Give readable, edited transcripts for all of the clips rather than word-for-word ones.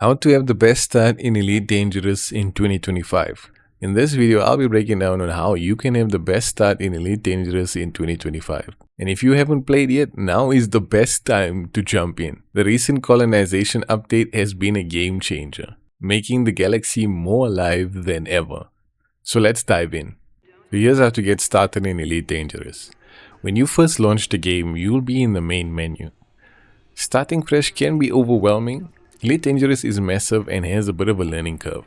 How to have the best start in Elite Dangerous in 2025. In this video, I'll be breaking down on how you can have the best start in Elite Dangerous in 2025. And if you haven't played yet, now is the best time to jump in. The recent colonization update has been a game changer, making the galaxy more alive than ever. So let's dive in. So here's how to get started in Elite Dangerous. When you first launch the game, you'll be in the main menu. Starting fresh can be overwhelming. Elite Dangerous is massive and has a bit of a learning curve.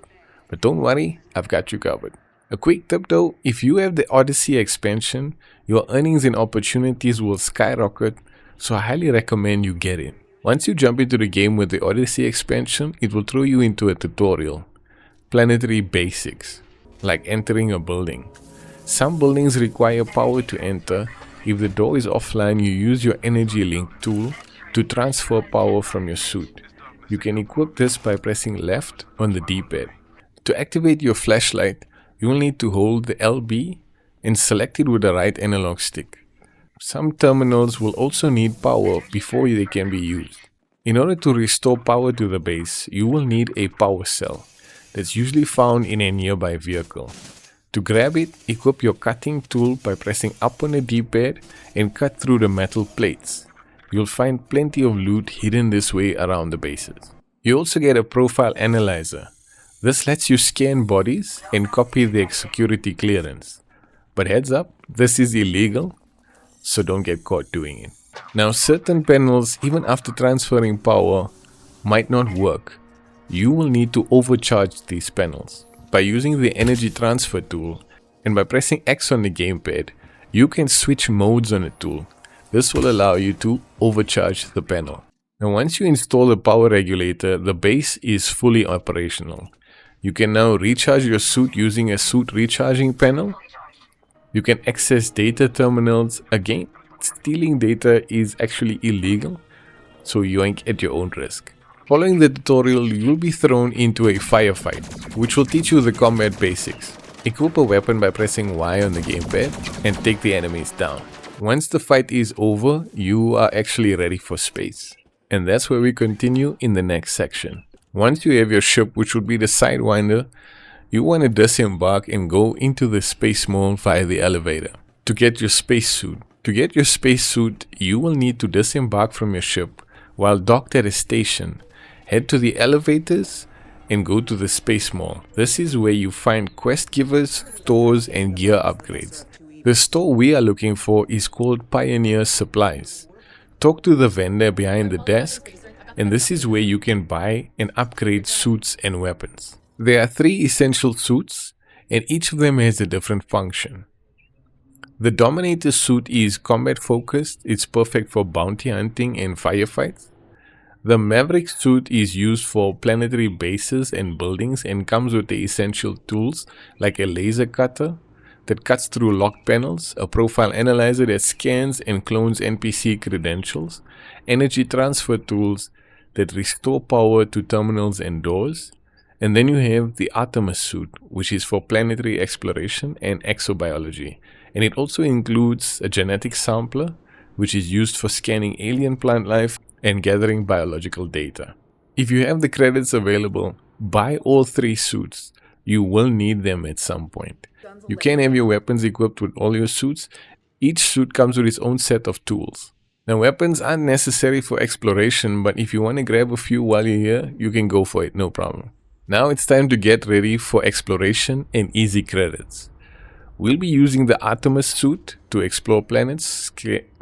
But don't worry, I've got you covered. A quick tip though, if you have the Odyssey expansion, your earnings and opportunities will skyrocket, so I highly recommend you get in. Once you jump into the game with the Odyssey expansion, it will throw you into a tutorial. Planetary basics, like entering a building. Some buildings require power to enter. If the door is offline, you use your energy link tool to transfer power from your suit. You can equip this by pressing left on the D-pad. To activate your flashlight, you will need to hold the LB and select it with the right analog stick. Some terminals will also need power before they can be used. In order to restore power to the base, you will need a power cell that's usually found in a nearby vehicle. To grab it, equip your cutting tool by pressing up on the D-pad and cut through the metal plates. You'll find plenty of loot hidden this way around the bases. You also get a profile analyzer. This lets you scan bodies and copy their security clearance. But heads up, this is illegal, so don't get caught doing it. Now, certain panels, even after transferring power, might not work. You will need to overcharge these panels. By using the energy transfer tool and by pressing X on the gamepad, you can switch modes on the tool. This will allow you to overcharge the panel. Now once you install the power regulator, the base is fully operational. You can now recharge your suit using a suit recharging panel. You can access data terminals. Again, stealing data is actually illegal, so you ain't at your own risk. Following the tutorial, you'll be thrown into a firefight, which will teach you the combat basics. Equip a weapon by pressing Y on the gamepad and take the enemies down. Once the fight is over, you are actually ready for space. And that's where we continue in the next section. Once you have your ship, which would be the Sidewinder, you want to disembark and go into the space mall via the elevator to get your spacesuit. To get your spacesuit, you will need to disembark from your ship while docked at a station. Head to the elevators and go to the space mall. This is where you find quest givers, stores, and gear upgrades. The store we are looking for is called Pioneer Supplies. Talk to the vendor behind the desk, and this is where you can buy and upgrade suits and weapons. There are 3 essential suits, and each of them has a different function. The Dominator suit is combat focused. It's perfect for bounty hunting and firefights. The Maverick suit is used for planetary bases and buildings and comes with the essential tools like a laser cutter that cuts through locked panels, a profile analyzer that scans and clones NPC credentials, energy transfer tools that restore power to terminals and doors, and then you have the Artemis suit, which is for planetary exploration and exobiology, and it also includes a genetic sampler, which is used for scanning alien plant life and gathering biological data. If you have the credits available, buy all 3 suits. You will need them at some point. You can have your weapons equipped with all your suits. Each suit comes with its own set of tools. Now, weapons aren't necessary for exploration, but if you want to grab a few while you're here, you can go for it, no problem. Now it's time to get ready for exploration and easy credits. We'll be using the Artemis suit to explore planets,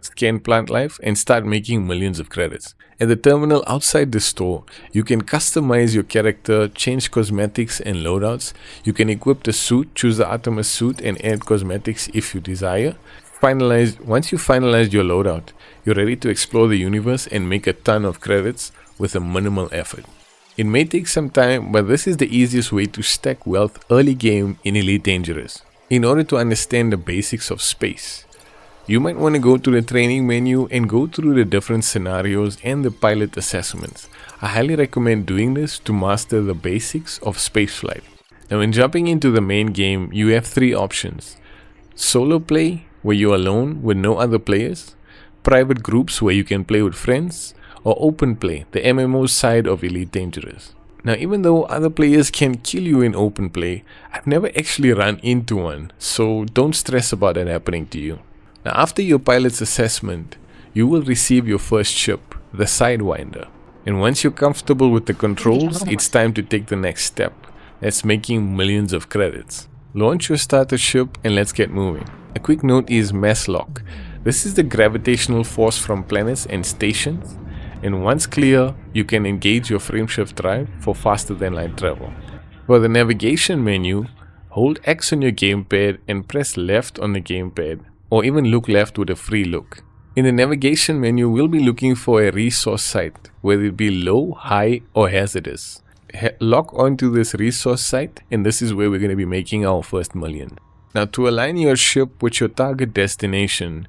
scan plant life, and start making millions of credits. At the terminal outside the store, you can customize your character, change cosmetics and loadouts. You can equip the suit, choose the Artemis suit, and add cosmetics if you desire. Once you finalize your loadout, you're ready to explore the universe and make a ton of credits with a minimal effort. It may take some time, but this is the easiest way to stack wealth early game in Elite Dangerous. In order to understand the basics of space, you might want to go to the training menu and go through the different scenarios and the pilot assessments. I highly recommend doing this to master the basics of spaceflight. Now, when jumping into the main game, you have 3 options. Solo play, where you're alone with no other players. Private groups, where you can play with friends. Or open play, the MMO side of Elite Dangerous. Now, even though other players can kill you in open play, I've never actually run into one, so don't stress about that happening to you. Now, after your pilot's assessment, you will receive your first ship, the Sidewinder. And once you're comfortable with the controls, it's time to take the next step. That's making millions of credits. Launch your starter ship and let's get moving. A quick note is mass lock. This is the gravitational force from planets and stations. And once clear, you can engage your frameshift drive for faster than light travel. For the navigation menu, hold X on your gamepad and press left on the gamepad, or even look left with a free look. In the navigation menu, we'll be looking for a resource site, whether it be low, high, or hazardous. Lock onto this resource site, and this is where we're going to be making our first million. Now, to align your ship with your target destination,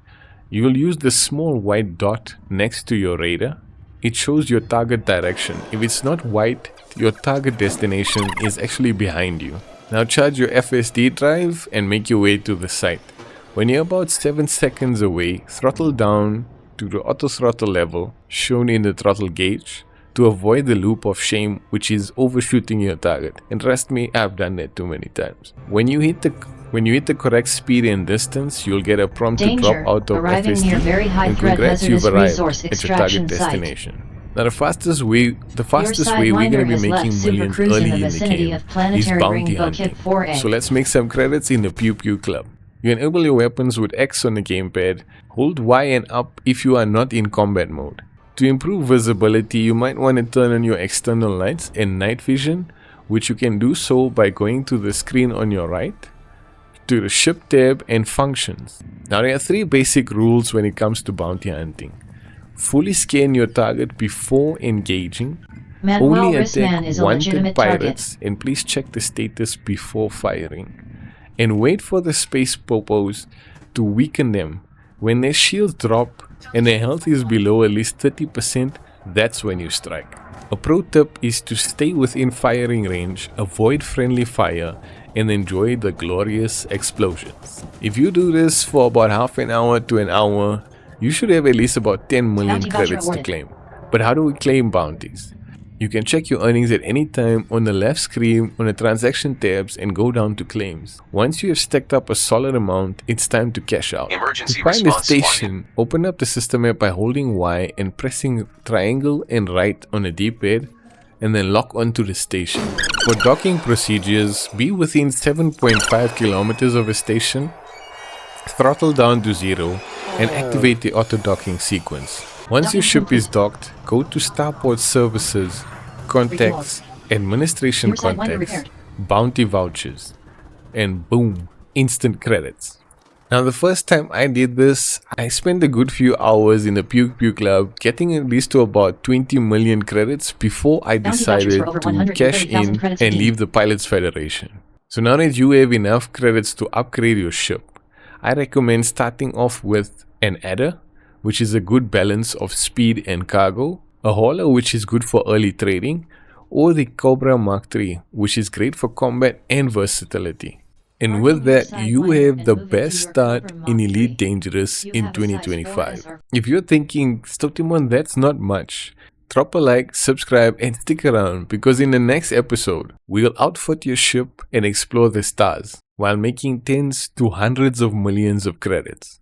you will use the small white dot next to your radar. It shows your target direction. If it's not white, your target destination is actually behind you. Now charge your FSD drive and make your way to the site. When you're about 7 seconds away, throttle down to the auto throttle level shown in the throttle gauge to avoid the loop of shame, which is overshooting your target. And trust me, I've done that too many times. When you hit the correct speed and distance, you'll get a prompt to drop out of FSD and congrats, you've arrived at your target destination. Now the fastest way we're going to be making millions early in the game is bounty hunting. So let's make some credits in the Pew Pew Club. You enable your weapons with X on the gamepad, hold Y and up if you are not in combat mode. To improve visibility, you might want to turn on your external lights and night vision, which you can do so by going to the screen on your right, to the ship tab and functions. Now there are 3 basic rules when it comes to bounty hunting. Fully scan your target before engaging, only attack wanted pirates, and please check the status before firing. And wait for the space popos to weaken them. When their shields drop and their health is below at least 30%, that's when you strike. A pro tip is to stay within firing range, avoid friendly fire, and enjoy the glorious explosions. If you do this for about half an hour to an hour, you should have at least about 10 million credits to claim. But how do we claim bounties? You can check your earnings at any time on the left screen on the transaction tabs and go down to claims. Once you have stacked up a solid amount, it's time to cash out. To find the station, open up the system app by holding Y and pressing triangle and right on the D-pad, and then lock onto the station. For docking procedures, be within 7.5 kilometers of a station, throttle down to 0, and activate the auto docking sequence. Once your ship is docked, go to Starport Services, Contacts, Administration Contacts, Bounty Vouchers, and boom, instant credits. Now the first time I did this, I spent a good few hours in the Pew Pew Club getting at least to about 20 million credits before I decided to cash in and leave the Pilots Federation. So now that you have enough credits to upgrade your ship, I recommend starting off with an adder, which is a good balance of speed and cargo, a hauler which is good for early trading, or the Cobra Mark III, which is great for combat and versatility. And with that, you have the best start in Elite Dangerous in 2025. If you're thinking, Stotimon, that's not much, drop a like, subscribe, and stick around, because in the next episode, we'll outfit your ship and explore the stars while making tens to hundreds of millions of credits.